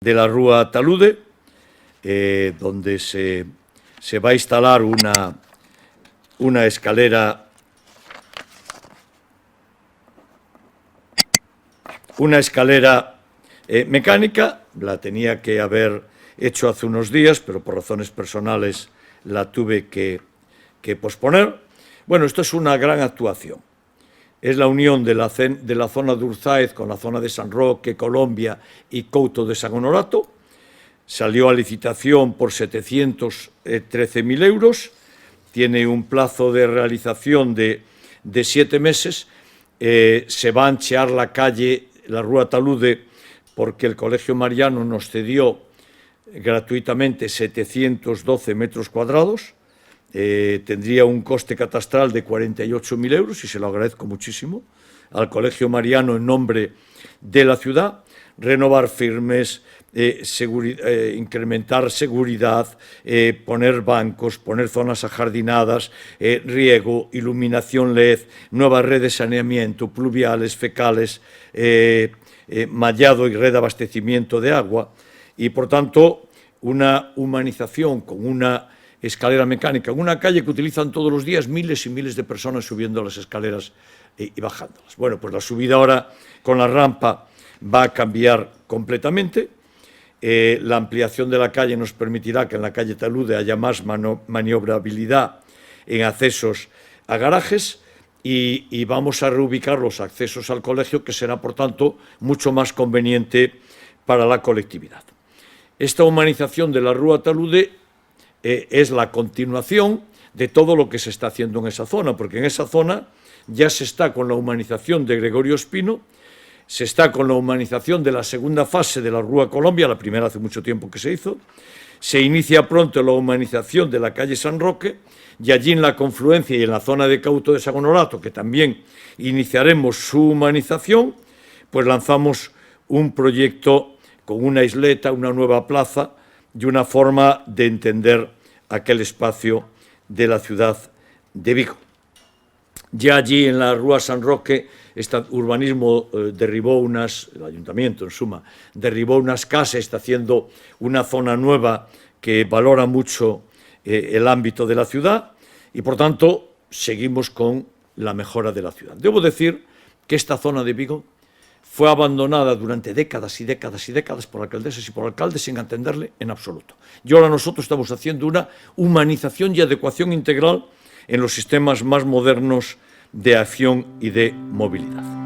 de la Rúa Talude, donde se va a instalar una escalera mecánica. La tenía que haber hecho hace unos días, pero por razones personales la tuve que posponer. Bueno, esto es una gran actuación. Es la unión de la zona de Urzáez con la zona de San Roque, Colombia y Couto de San Honorato. Salió a licitación por 713.000 euros. Tiene un plazo de realización de 7 meses. Se va a anchear la calle, la Rúa Talude, porque el Colegio Mariano nos cedió gratuitamente 712 metros cuadrados. Tendría un coste catastral de 48.000 euros y se lo agradezco muchísimo al Colegio Mariano en nombre de la ciudad. Renovar firmes, incrementar seguridad, poner bancos, poner zonas ajardinadas, riego, iluminación LED, nuevas redes de saneamiento, pluviales, fecales, mallado y red de abastecimiento de agua y, por tanto, una humanización con una escalera mecánica, en una calle que utilizan todos los días miles y miles de personas subiendo las escaleras y bajándolas. Bueno, pues la subida ahora con la rampa va a cambiar completamente. La ampliación de la calle nos permitirá que en la calle Talude haya más maniobrabilidad en accesos a garajes y vamos a reubicar los accesos al colegio, que será, por tanto, mucho más conveniente para la colectividad. Esta humanización de la Rúa Talude es la continuación de todo lo que se está haciendo en esa zona, porque en esa zona ya se está con la humanización de Gregorio Espino, se está con la humanización de la segunda fase de la Rúa Colombia, la primera hace mucho tiempo que se hizo, se inicia pronto la humanización de la calle San Roque, y allí en la confluencia y en la zona de Couto de San Honorato, que también iniciaremos su humanización, pues lanzamos un proyecto con una isleta, una nueva plaza y una forma de entender aquel espacio de la ciudad de Vigo. Ya allí en la Rúa San Roque, este urbanismo el ayuntamiento en suma, derribó unas casas, está haciendo una zona nueva que valora mucho el ámbito de la ciudad y, por tanto, seguimos con la mejora de la ciudad. Debo decir que esta zona de Vigo fue abandonada durante décadas y décadas y décadas por alcaldesas y por alcaldes sin atenderle en absoluto. Y ahora nosotros estamos haciendo una humanización y adecuación integral en los sistemas más modernos de acción y de movilidad.